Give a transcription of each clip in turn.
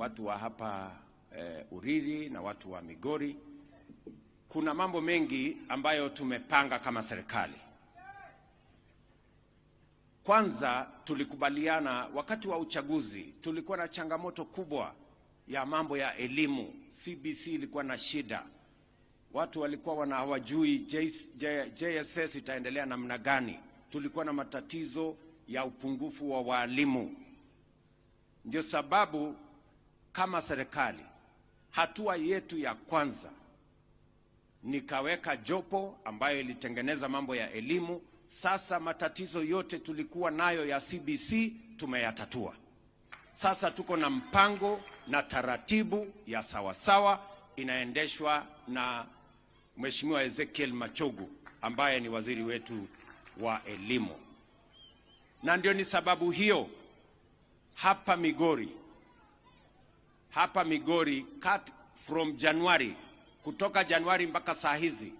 watu wa hapa Uriri na watu wa Migori. Kuna mambo mengi ambayo tumepanga kama serikali. Kwanza tulikubaliana wakati wa uchaguzi, tulikuwa na changamoto kubwa ya mambo ya elimu. CBC ilikuwa na shida. Watu walikuwa hawajui JSS itaendelea namna gani. Tulikuwa na matatizo ya upungufu wa walimu. Ndio sababu kama serikali, hatua yetu ya kwanza nikaweka jopo ambayo ilitengeneza mambo ya elimu. Sasa matatizo yote tulikuwa nayo ya CBC tumeyatatua. Sasa tuko na mpango na taratibu ya sawasawa inaendeshwa na Mheshimiwa Ezekiel Machogu ambaye ni waziri wetu wa elimu. Na ndio ni sababu hiyo hapa Migori from January, kutoka Januari mpaka saa hizi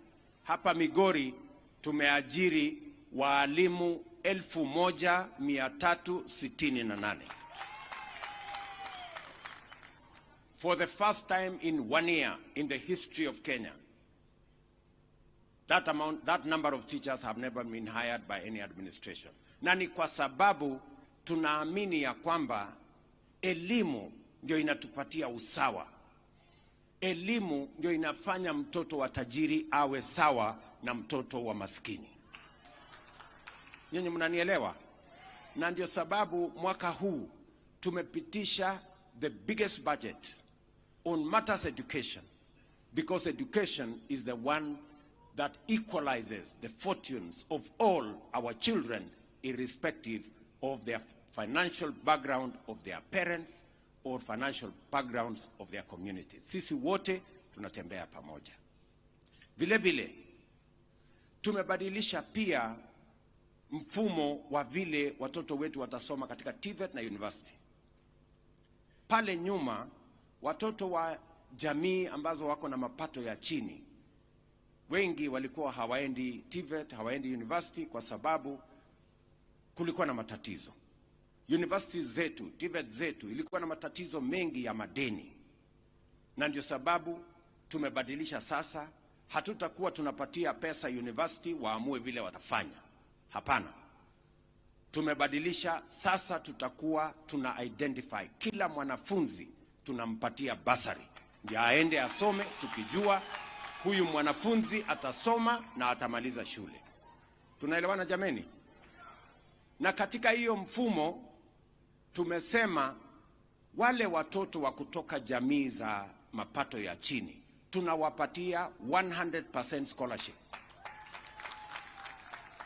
hapa Migori tumeajiri walimu 1368. For the first time in 1 year in the history of Kenya, that number of teachers have never been hired by any administration. Na ni kwa sababu tunaamini ya kwamba elimu ndio inatupatia usawa. Elimu ndio inafanya mtoto wa tajiri awe sawa na mtoto wa maskini. Nyinyi mnanielewa? Na ndio sababu mwaka huu tumepitisha the biggest budget on matters education, because education is the one that equalizes the fortunes of all our children irrespective of their financial background of their parents or financial backgrounds of their communities. Sisi wote tunatembea pamoja. Vile vile tumebadilisha pia mfumo wa vile watoto wetu watasoma katika TVET na university. Pale nyuma watoto wa jamii ambazo wako na mapato ya chini wengi walikuwa hawaendi TVET, hawaendi university kwa sababu kulikuwa na matatizo. Universities zetu, TVET zetu ilikuwa na matatizo mengi ya madeni. Na ndio sababu tumebadilisha sasa, hatutakuwa tunapatia pesa university waamue vile watafanya. Hapana. Tumebadilisha sasa, tutakuwa tuna identify kila mwanafunzi tunampatia basari. Ndio aende asome tukijua huyu mwanafunzi atasoma na atamaliza shule. Tunaelewana jameni? Na katika hiyo mfumo tumesema wale watoto wa kutoka jamii za mapato ya chini tunawapatia 100% scholarship.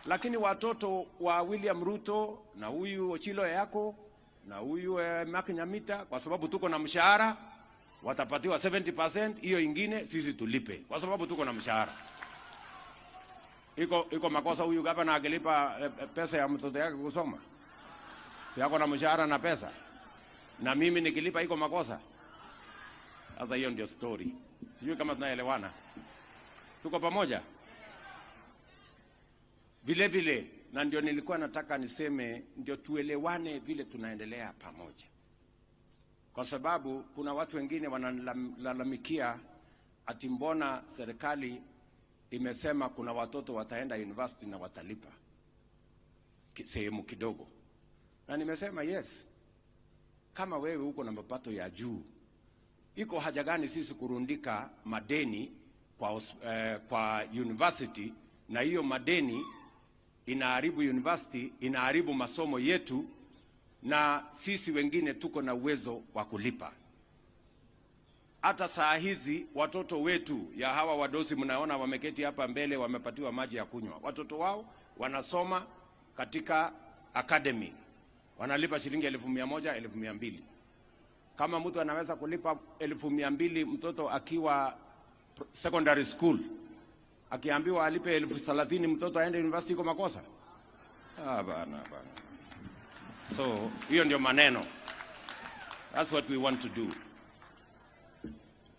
Lakini watoto wa William Ruto na huyu Ochilo yako na huyu Makinyamita, kwa sababu tuko na mshahara, watapatiwa 70%, hiyo ingine sisi tulipe kwa sababu tuko na mshahara. Iko makosa huyu gavana angelipa pesa ya mtoto yake kusoma? Si yako na mshahara na pesa? Na mimi nikilipa iko makosa? Sasa hiyo ndio story. Sijui kama tunaelewana. Tuko pamoja? Vile vile, na ndio nilikuwa nataka niseme, ndio tuelewane vile tunaendelea pamoja. Kwa sababu kuna watu wengine wanalalamikia ati mbona serikali imesema kuna watoto wataenda university na watalipa sehemu kidogo. Na nimesema yes, kama wewe uko na mapato ya juu, iko haja gani sisi kurundika madeni kwa university, na hiyo madeni inaharibu university, inaharibu masomo yetu, na sisi wengine tuko na uwezo wa kulipa. Hata saa hizi watoto wetu ya hawa wadosi mnaona wameketi hapa mbele, wamepatiwa maji ya kunywa. Watoto wao wanasoma katika academy, wanalipa shilingi 1,100, 1,200. Kama mtu anaweza kulipa 1,200 mtoto akiwa secondary school, akiambiwa alipe 30,000 mtoto aende university, iko makosa? Bana. So hiyo ndio maneno. That's what we want to do.